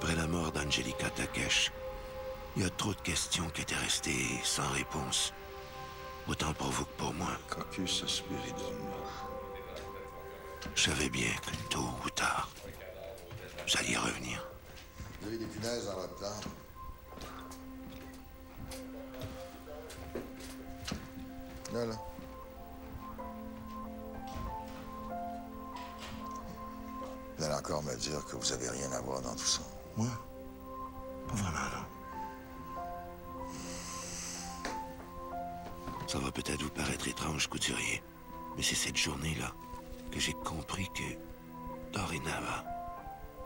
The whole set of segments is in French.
Après la mort d'Angelica Takesh, il y a trop de questions qui étaient restées sans réponse. Autant pour vous que pour moi. Caucus spiridum. Je savais bien que tôt ou tard, j'allais y revenir. Vous avez des punaises dans votre tente? Là, là. Vous allez encore me dire que vous avez rien à voir dans tout ça. Moi? Pas vraiment, non. Ça va peut-être vous paraître étrange, couturier, mais c'est cette journée-là que j'ai compris que, dorénavant,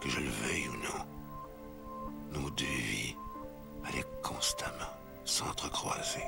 que je le veuille ou non, nos deux vies allaient constamment s'entrecroiser.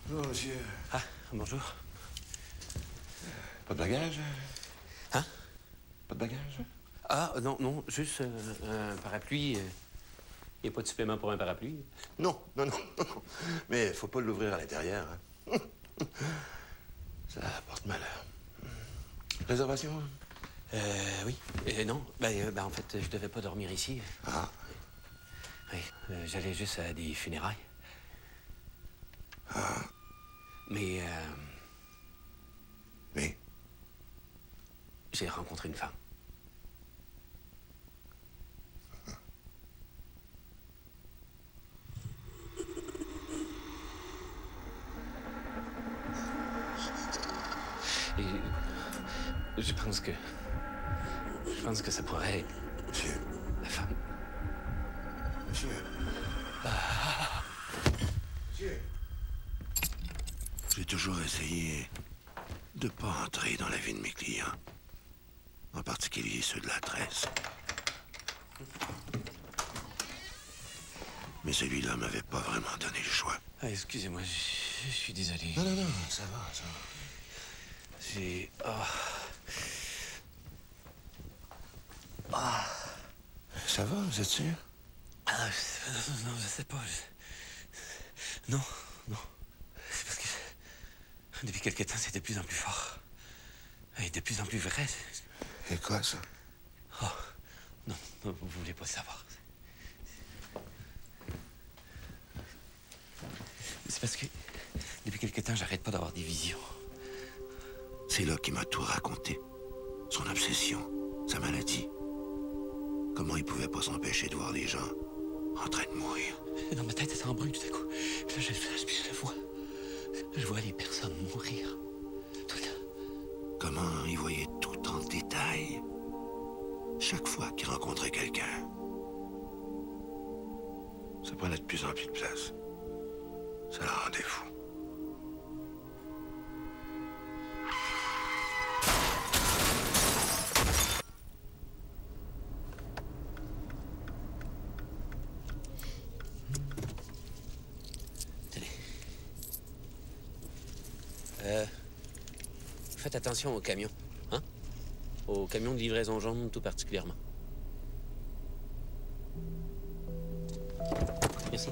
Bonjour, monsieur. Ah, bonjour. Pas de bagages? Hein? Pas de bagages? Ah, non, non, juste un parapluie. Il n'y a pas de supplément pour un parapluie. Non, non, non, non. Mais faut pas l'ouvrir à l'intérieur. Hein. Ça porte malheur. Réservation? Oui. Non, en fait, je devais pas dormir ici. Ah. Oui, j'allais juste à des funérailles. Ah. Mais, Mais? j'ai rencontré une femme. Et je pense que ça pourrait être Monsieur. la femme. Monsieur. Monsieur. J'ai toujours essayé de pas entrer dans la vie de mes clients. En particulier ceux de la tresse. Mais celui-là m'avait pas vraiment donné le choix. Ah, excusez-moi, je suis désolé. Non, non, non, ça va, ça va. J'ai... Ça va, vous êtes sûr? Ah, non, je sais pas. Non, non. C'est parce que depuis quelque temps, c'est de plus en plus fort. Et de plus en plus vrai. Et quoi, ça? Oh, non, non, vous voulez pas savoir. C'est parce que depuis quelque temps, j'arrête pas d'avoir des visions. C'est là qu'il m'a tout raconté. Son obsession, sa maladie. Comment il pouvait pas s'empêcher de voir les gens en train de mourir. Dans ma tête, ça s'embrouille tout à coup. Puis là, je flash, puis je le vois. Je vois les personnes mourir. Tout le temps. Comment il voyait tout en détail. Chaque fois qu'il rencontrait quelqu'un. Ça prenait de plus en plus de place. Ça le rendait fou. Tenez. Faites attention aux camions, hein? Aux camions de livraison jaune tout particulièrement. Merci.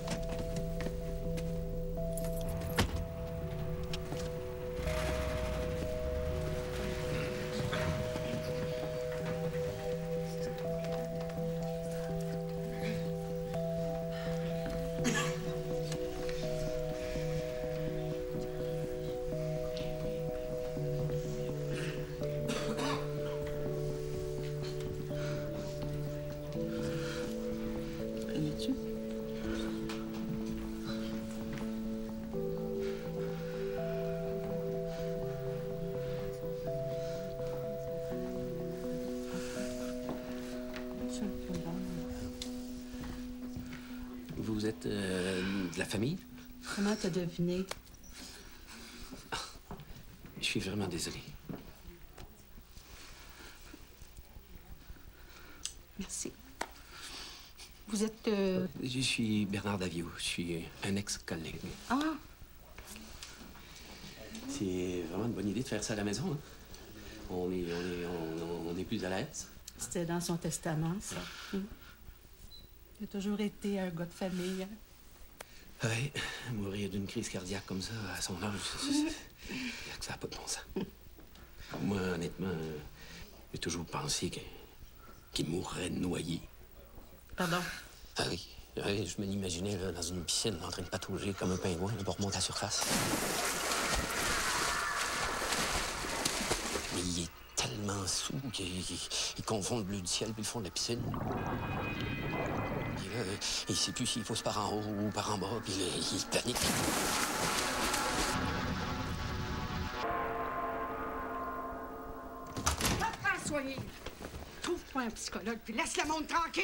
Vous êtes de la famille? Comment t'as deviné? Je suis vraiment désolé. Merci. Vous êtes... Je suis Bernard Davio. Je suis un ex-collègue. Ah, C'est vraiment une bonne idée de faire ça à la maison. Hein? On est plus à l'aise. c'était dans son testament, ça. Il a toujours été un gars de famille. Hein? Oui, mourir d'une crise cardiaque comme ça, à son âge, ça n'a pas de bon sens. Moi, honnêtement, j'ai toujours pensé qu'il mourrait noyé. Pardon? Ah oui, oui, je me l'imaginais là, dans une piscine, en train de patauger comme un pingouin pour remonter à la surface. Mais il est tellement saoul qu'il confond le bleu du ciel et le fond de la piscine. Puis là, il sait plus s'il pousse par en haut ou par en bas, puis là, il panique. Papa, soigner! Trouve-toi un psychologue, puis laisse le monde tranquille!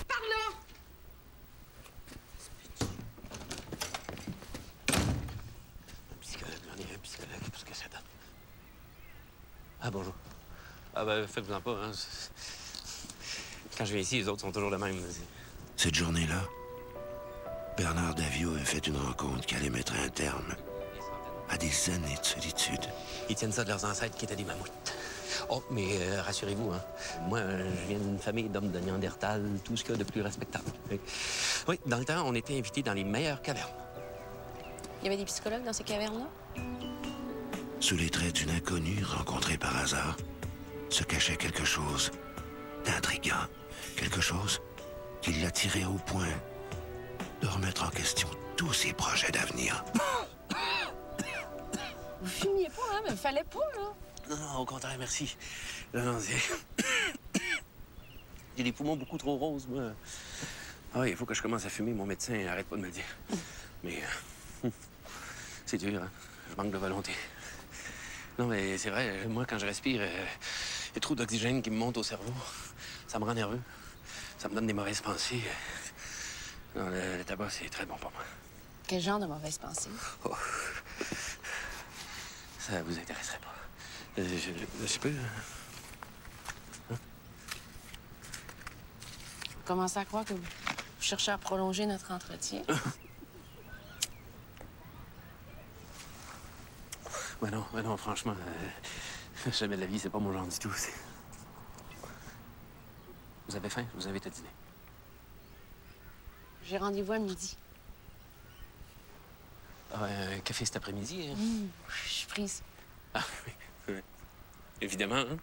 Par là! Un psychologue, j'en ai un psychologue, parce que ça donne. Ah, bonjour. Ah, ben, faites-vous-en pas, hein. Quand je viens ici, les autres sont toujours les mêmes. Cette journée-là, Bernard Davio a fait une rencontre qui allait mettre un terme à des années de solitude. Ils tiennent ça de leurs ancêtres qui étaient des mammouths. Oh, mais rassurez-vous, hein. Moi, je viens d'une famille d'hommes de Néandertal, tout ce qu'il y a de plus respectable. Oui, dans le temps, on était invités dans les meilleures cavernes. Il y avait des psychologues dans ces cavernes-là? Sous les traits d'une inconnue rencontrée par hasard, se cachait quelque chose d'intriguant, quelque chose qui l'attirait au point de remettre en question tous ses projets d'avenir. Vous fumiez pas, hein? Mais fallait pas, là. Non, non, au contraire, merci. Non, j'ai des poumons beaucoup trop roses, moi. Ah oui, il faut que je commence à fumer. Mon médecin arrête pas de me le dire. Mais c'est dur, hein? Je manque de volonté. Non, mais c'est vrai, moi, quand je respire, il y a trop d'oxygène qui me monte au cerveau. Ça me rend nerveux. Ça me donne des mauvaises pensées. Non, le tabac, c'est très bon pour moi. Quel genre de mauvaise pensée? Oh. Ça vous intéresserait pas. Je peux... Vous commencez à croire que vous cherchez à prolonger notre entretien? Ouais, non, franchement, jamais de la vie, c'est pas mon genre du tout. Vous avez faim? Vous avez été dîner? J'ai rendez-vous à midi. Ah, un café cet après-midi, hein? Je suis prise. Ah, oui, oui. Évidemment, hein?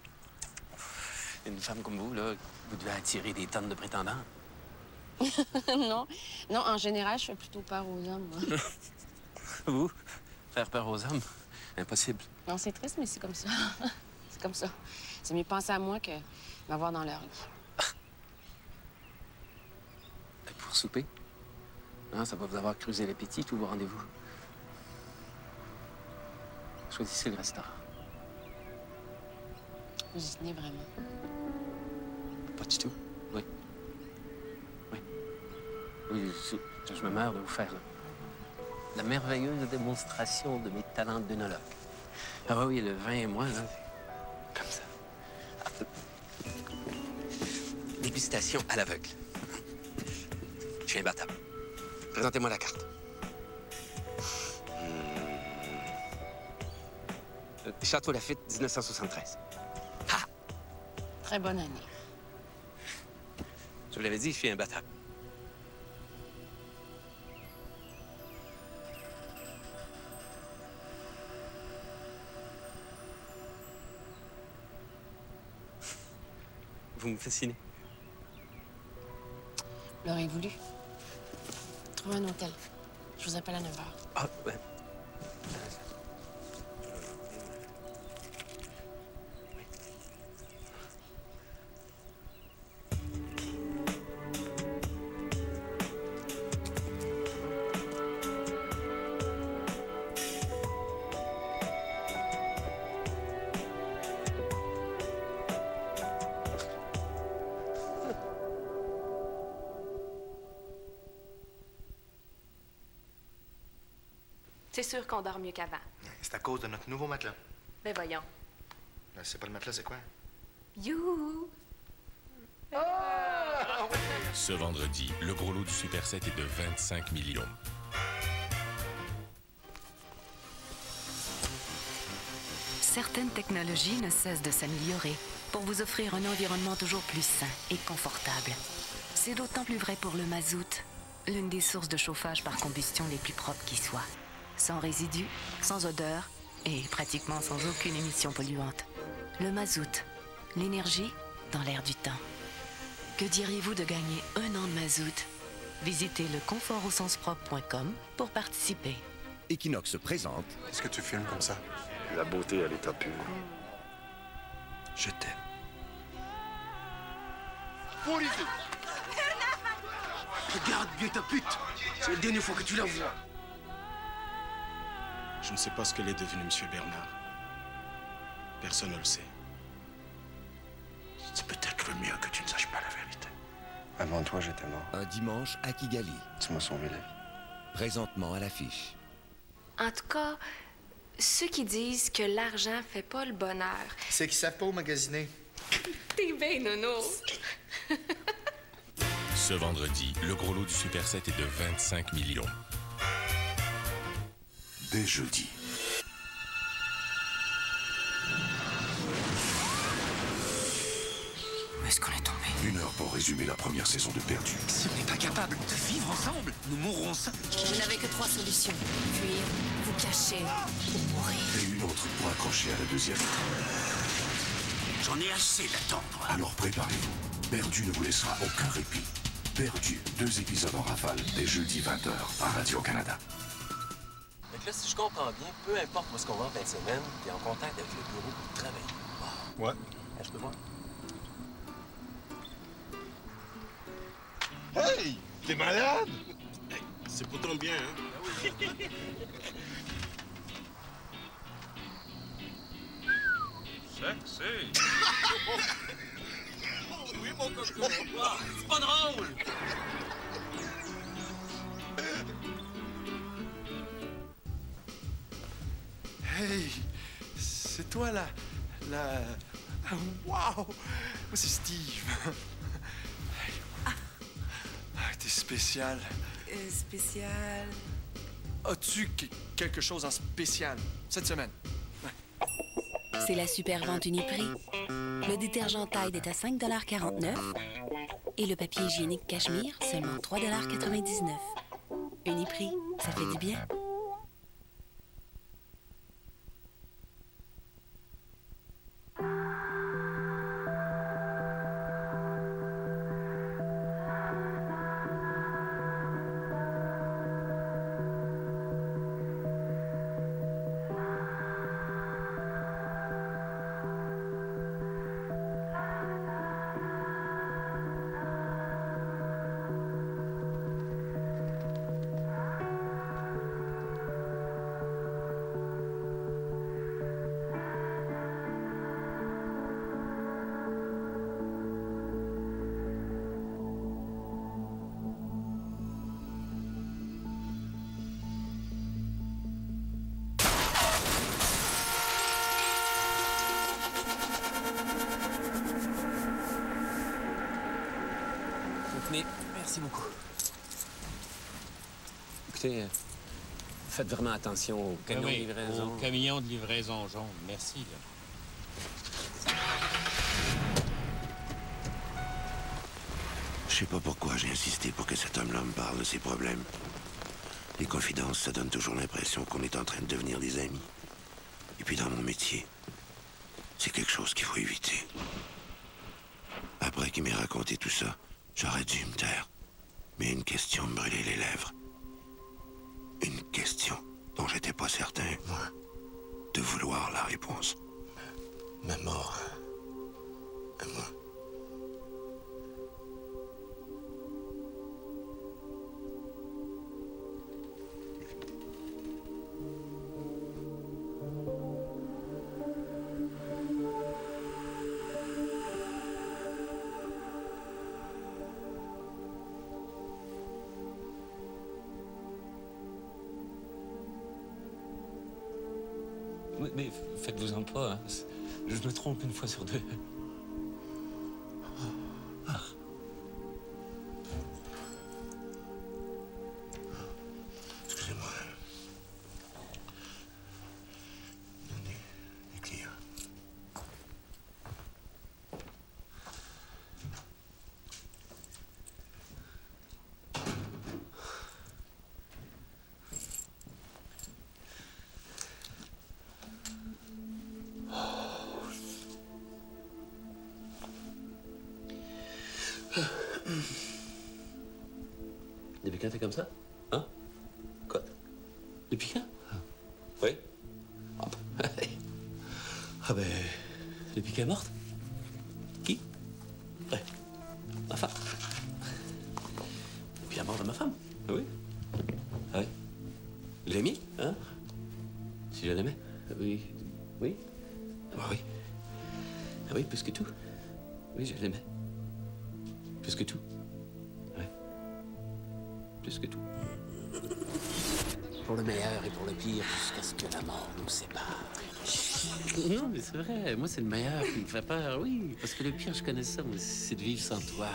Une femme comme vous, là, vous devez attirer des tonnes de prétendants. Non, en général, je fais plutôt peur aux hommes, moi. Vous? Faire peur aux hommes? Impossible. Non, c'est triste, mais c'est comme ça. C'est comme ça. C'est mieux penser à moi que m'avoir dans leur lit. Pour souper? Hein, ça va vous avoir creusé l'appétit, tous vos rendez-vous. Choisissez le restaurant. Vous y tenez vraiment. Pas du tout. Oui. Oui. Oui, je me meurs de vous faire la merveilleuse démonstration de mes talents d'œnologue. Ah oui, le vin et moi, là, comme ça. Dégustation à l'aveugle. Je suis imbattable. Présentez-moi la carte. Château Lafite, 1973. Ah! Très bonne année. Je vous l'avais dit, je suis imbattable. Vous me fascinez. Vous l'aurez voulu. Trouvez un hôtel. Je vous appelle à 9 h. Ah, ouais. C'est sûr qu'on dort mieux qu'avant. C'est à cause de notre nouveau matelas. Ben voyons. C'est pas le matelas, c'est quoi? Youhou! Ce vendredi, le gros lot du Super 7 est de 25 millions. Certaines technologies ne cessent de s'améliorer pour vous offrir un environnement toujours plus sain et confortable. C'est d'autant plus vrai pour le mazout, l'une des sources de chauffage par combustion les plus propres qui soient. Sans résidus, sans odeur et pratiquement sans aucune émission polluante. Le mazout, l'énergie dans l'air du temps. Que diriez-vous de gagner 1 an de mazout? Visitez le confortaussenspropre.com pour participer. Equinox présente... Est-ce que tu filmes comme ça? La beauté à l'état pur. Je t'aime. Regarde bien ta pute. C'est la dernière fois que tu la vois. Je ne sais pas ce qu'elle est devenue, Monsieur Bernard. Personne ne le sait. C'est peut-être le mieux que tu ne saches pas la vérité. Avant toi, j'étais mort. Un dimanche à Kigali. Tu m'as sauvé la vie. Présentement à l'affiche. En tout cas, ceux qui disent que l'argent fait pas le bonheur. C'est qu'ils savent pas magasiner. T'es bien, nono. Ce vendredi, le gros lot du Super 7 est de 25 millions. Dès jeudi. Où est-ce qu'on est tombé? 1 heure pour résumer la première saison de Perdu. Si on est incapable de vivre ensemble, nous mourrons seuls. Vous n'avez que 3 solutions. Fuir, vous cacher ou mourir. Et une autre pour accrocher à la deuxième. J'en ai assez d'attendre. Alors préparez-vous. Perdu ne vous laissera aucun répit. Perdu, 2 épisodes en rafale, dès jeudi 20h à Radio-Canada. Donc là, si je comprends bien, peu importe où est-ce qu'on va en fin de semaine, t'es en contact avec le bureau pour travailler. Wow. Ouais. Je peux voir? Hey! T'es malade? Hey, c'est pour ton bien, hein? Sexy! Oui, mon coco! C'est pas drôle! Hey! C'est toi, là? Wow! Moi, c'est Steve. T'es spécial. Spécial... As-tu quelque chose en spécial cette semaine? C'est la super vente Uniprix. Le détergent Tide est à 5,49 $ et le papier hygiénique Cachemire seulement 3,99 $. Uniprix, ça fait du bien. Merci beaucoup. Écoutez, faites vraiment attention au camion de livraison. Au camion de livraison jaune. Merci, là. Je sais pas pourquoi j'ai insisté pour que cet homme-là me parle de ses problèmes. Les confidences, ça donne toujours l'impression qu'on est en train de devenir des amis. Et puis dans mon métier, c'est quelque chose qu'il faut éviter. Après qu'il m'ait raconté tout ça, j'aurais dû me taire. Mais une question me brûlait les lèvres. Une question dont j'étais pas certain, moi, de vouloir la réponse. Ma mort. À moi. Mais faites-vous-en pas. Hein. Je me trompe une fois sur deux. Ah. Excusez-moi. Les clients. Depuis quand t'es comme ça? Hein? Quoi? Depuis quand? Oui? Ah ben... Depuis qu'elle est morte? Qui? Ouais. Ma femme. Depuis la mort de ma femme? Ah oui? Ah oui? Vous l'aimiez? Hein? Si je l'aimais? Oui. Oui? Ah oui. Ah oui, plus que tout. Oui, je l'aimais. Plus que tout. Plus que tout. Pour le meilleur et pour le pire, jusqu'à ce que la mort nous sépare. Non, mais c'est vrai. Moi, c'est le meilleur qui me fait peur, oui. Parce que le pire, je connais ça, moi, c'est de vivre sans toi.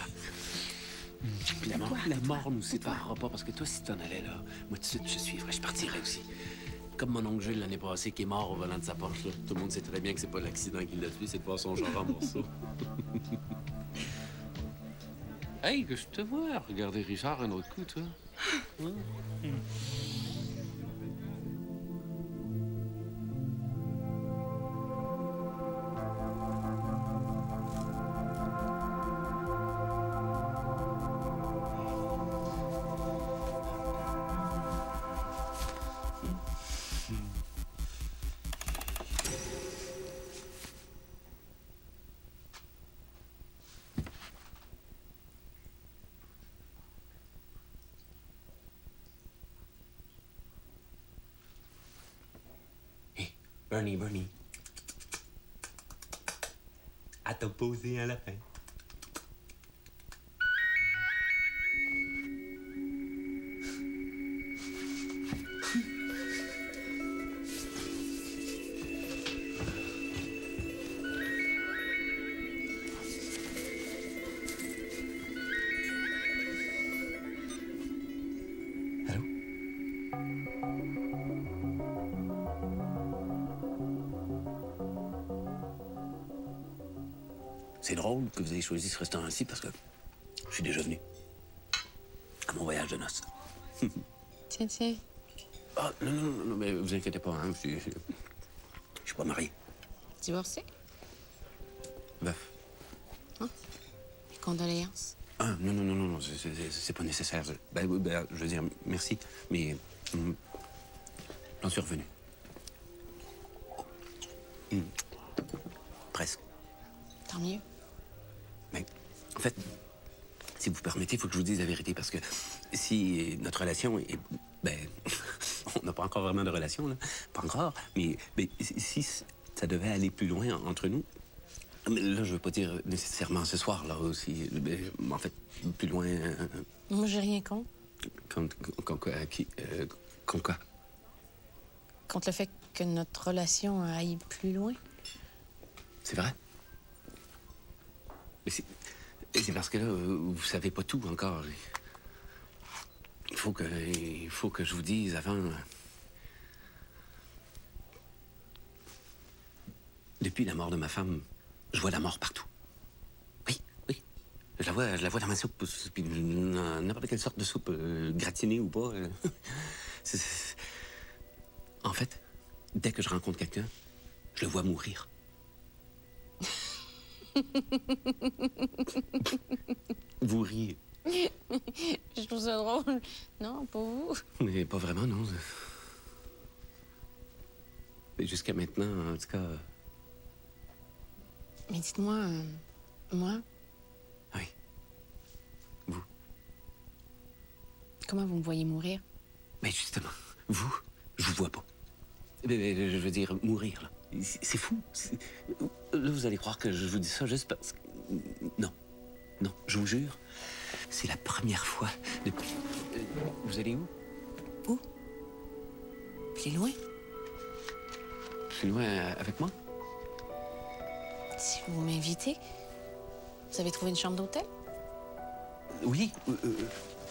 Puis la mort nous séparera pas, parce que toi, si t'en allais là, moi, tout de suite, je suivrais, je partirais aussi. Comme mon oncle Jules l'année passée, qui est mort au volant de sa Porsche, là. Tout le monde sait très bien que c'est pas l'accident qui l'a tué, c'est de voir son genre en morceaux. Hey, que je te vois regarder Richard un autre coup, toi. Bernie. À t'opposer à la fin. C'est drôle que vous ayez choisi ce restaurant-ci parce que je suis déjà venu. À mon voyage de noces. Tiens. Ah, non, mais vous inquiétez pas, hein, je suis pas marié. Divorcé? Veuf. Hein? Condoléances. Ah, non, c'est pas nécessaire. Ben, je veux dire, merci, mais j'en suis revenu. Presque. Tant mieux. Mais, en fait, si vous permettez, il faut que je vous dise la vérité, parce que si notre relation est... Ben, on n'a pas encore vraiment de relation, là. Pas encore, mais si ça devait aller plus loin entre nous, là, je veux pas dire nécessairement ce soir, là, aussi. Mais, en fait, plus loin... Moi, j'ai rien contre. Contre quoi? Contre le fait que notre relation aille plus loin. C'est vrai? Mais c'est parce que là, vous savez pas tout encore. Il faut que je vous dise avant... Depuis la mort de ma femme, je vois la mort partout. Oui. Je la vois dans ma soupe, puis n'importe quelle sorte de soupe, gratinée ou pas. En fait, dès que je rencontre quelqu'un, je le vois mourir. Vous riez. Je trouve ça drôle. Non, pas vous. Mais pas vraiment, non. Mais jusqu'à maintenant, en tout cas... Mais dites-moi, moi... Oui. Vous. Comment vous me voyez mourir? Mais justement, vous, je vous vois pas. Mais, je veux dire, mourir, là. C'est fou. Là, vous allez croire que je vous dis ça juste parce que... Non, je vous jure, c'est la première fois depuis... Vous allez où? Où? Plus loin? Chinois avec moi? Si vous m'invitez, vous avez trouvé une chambre d'hôtel? Oui,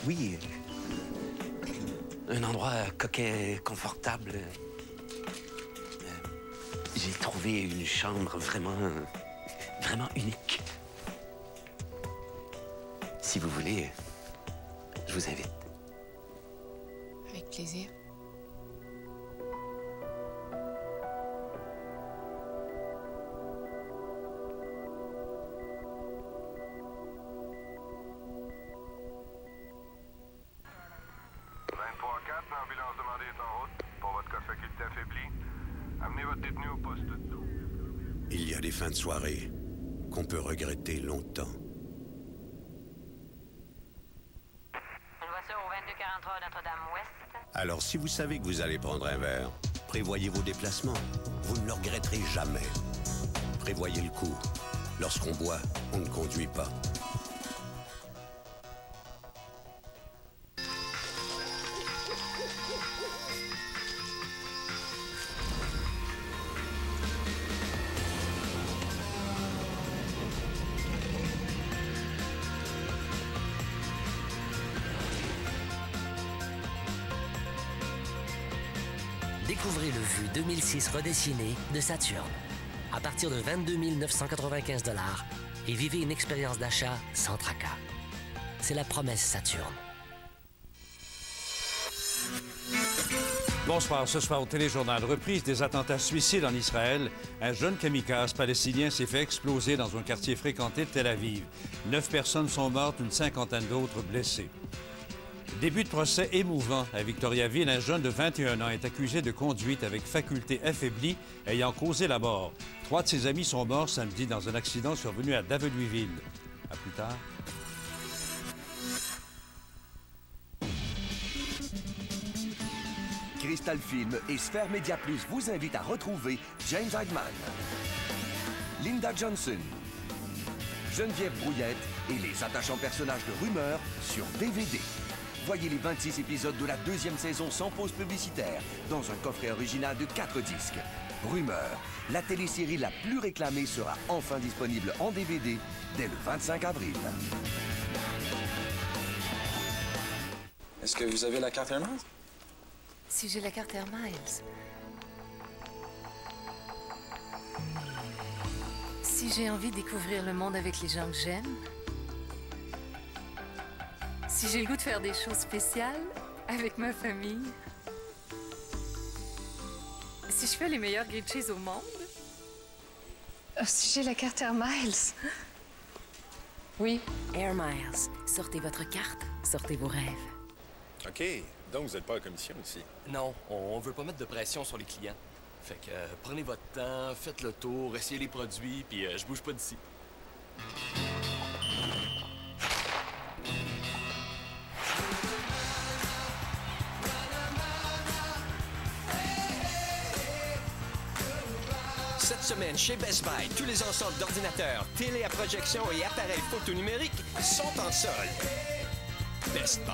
oui. Un endroit coquet, confortable. J'ai trouvé une chambre vraiment unique. Si vous voulez, je vous invite. Avec plaisir. L'ambulance demandée est en route. Pour votre cas faculté affaibli, amenez votre détenu au poste 12. Il y a des fins de soirée qu'on peut regretter longtemps. Une voiture au 2243 Notre-Dame-Ouest. Alors si vous savez que vous allez prendre un verre, prévoyez vos déplacements. Vous ne le regretterez jamais. Prévoyez le coup. Lorsqu'on boit, on ne conduit pas. Découvrez le Vue 2006 redessiné de Saturn. À partir de 22 995 $ et vivez une expérience d'achat sans tracas. C'est la promesse Saturn. Bonsoir. Ce soir au téléjournal, reprise des attentats suicides en Israël. Un jeune kamikaze palestinien s'est fait exploser dans un quartier fréquenté de Tel Aviv. 9 personnes sont mortes, une cinquantaine d'autres blessées. Début de procès émouvant à Victoriaville. Un jeune de 21 ans est accusé de conduite avec faculté affaiblie ayant causé la mort. 3 de ses amis sont morts samedi dans un accident survenu à Daveluiville. À plus tard. Crystal Film et Sphère Média Plus vous invitent à retrouver James Heidman, Linda Johnson, Geneviève Brouillette et les attachants personnages de Rumeur sur DVD. Voyez les 26 épisodes de la 2e saison sans pause publicitaire dans un coffret original de 4 disques. Rumeur, la télésérie la plus réclamée, sera enfin disponible en DVD dès le 25 avril. Est-ce que vous avez la carte Air Miles? Si j'ai la carte Air Miles. Si j'ai envie de découvrir le monde avec les gens que j'aime. Si j'ai le goût de faire des choses spéciales avec ma famille. Si je fais les meilleurs grilled cheese au monde. Si j'ai la carte Air Miles. Oui. Air Miles. Sortez votre carte, sortez vos rêves. OK. Donc, vous n'êtes pas en commission ici? Non, on veut pas mettre de pression sur les clients. Fait que prenez votre temps, faites le tour, essayez les produits, puis je bouge pas d'ici. Cette semaine, chez Best Buy, tous les ensembles d'ordinateurs, télé à projection et appareils photo numériques sont en solde. Best Buy.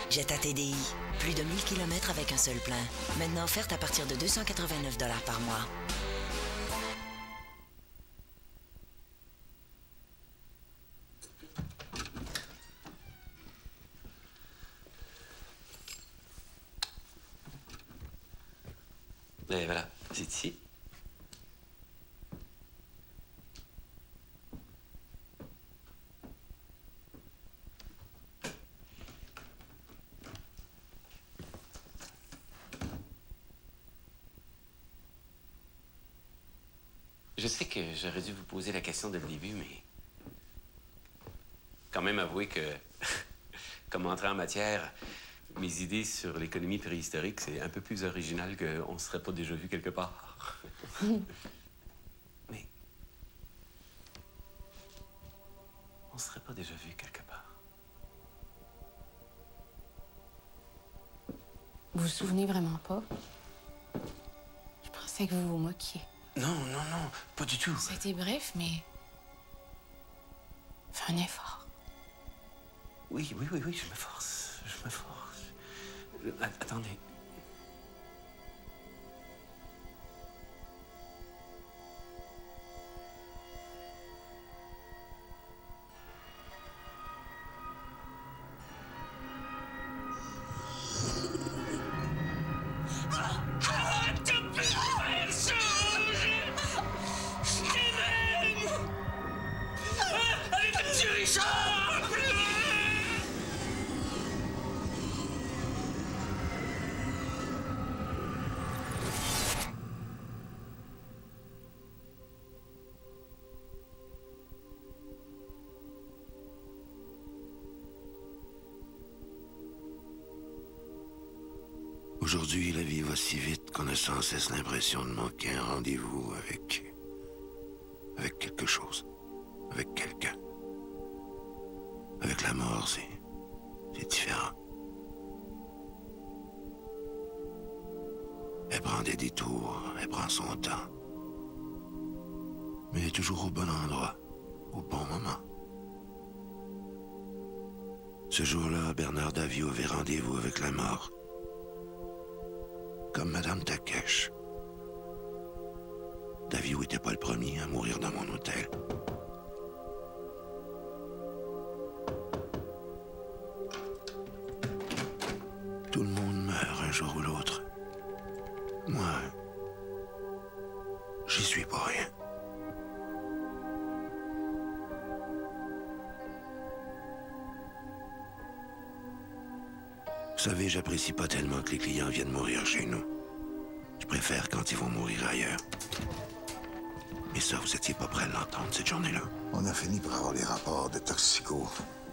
Jetta TDI. Plus de 1000 km avec un seul plein. Maintenant offerte à partir de 289 $ par mois. Et voilà, c'est ici. Je sais que j'aurais dû vous poser la question dès le début, mais... Quand même avouer que, comme entrée en matière, mes idées sur l'économie préhistorique, c'est un peu plus original qu'on ne se serait pas déjà vu quelque part. Mais... On ne se serait pas déjà vu quelque part. Vous vous souvenez vraiment pas? Je pensais que vous vous moquiez. Non, pas du tout. Ça a été bref, mais... Fais un effort. Oui, je m'efforce. Attendez. Arrête de me faire ça! Je t'aime! Avec le petit Richard! Aujourd'hui, la vie va si vite qu'on a sans cesse l'impression de manquer un rendez-vous avec quelque chose, avec quelqu'un. Avec la mort, c'est différent. Elle prend des détours, elle prend son temps. Mais elle est toujours au bon endroit, au bon moment. Ce jour-là, Bernard Davio avait rendez-vous avec la mort. Comme Madame Takesh. Davio était pas le premier à mourir dans mon hôtel. Tout le monde meurt un jour ou l'autre. Moi, j'y suis pour rien. Vous savez, j'apprécie pas tellement que les clients viennent mourir chez nous. Je préfère quand ils vont mourir ailleurs. Mais ça, vous étiez pas prêts à l'entendre cette journée-là. On a fini par avoir les rapports de toxico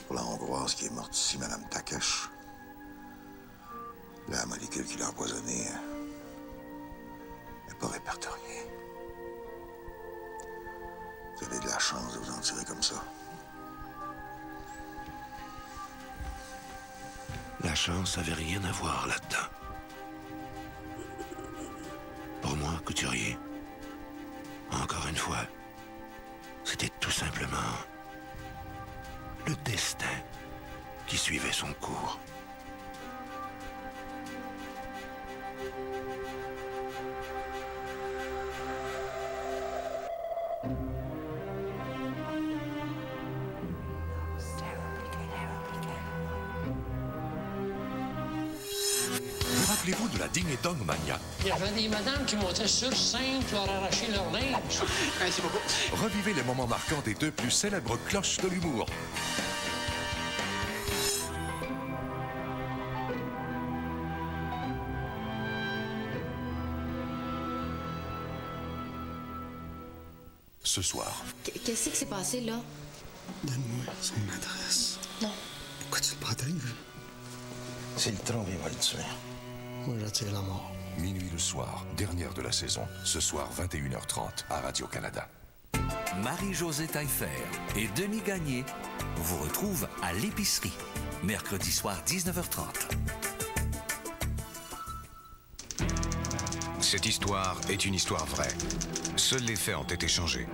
pour la Hongroise qui est morte ici, Madame Takesh. La molécule qui l'a empoisonnée n'est pas répertoriée. Vous avez de la chance de vous en tirer comme ça. La chance avait rien à voir là-dedans. Pour moi, couturier, encore une fois, c'était tout simplement le destin qui suivait son cours. Rappelez-vous de la Ding et Dong Mania. Il y avait des madames qui montaient sur scène pour arracher leur linge. Merci beaucoup. Revivez les moments marquants des deux plus célèbres cloches de l'humour. Ce soir. Qu'est-ce qui s'est passé, là? Donne-moi son adresse. Non. Pourquoi tu le protéges? C'est le trompe, il va le tuer. Moi, j'attire la mort. Minuit le soir, dernière de la saison. Ce soir, 21h30, à Radio-Canada. Marie-Josée Taillefer et Denis Gagné vous retrouvent à l'épicerie. Mercredi soir, 19h30. Cette histoire est une histoire vraie. Seuls les faits ont été changés.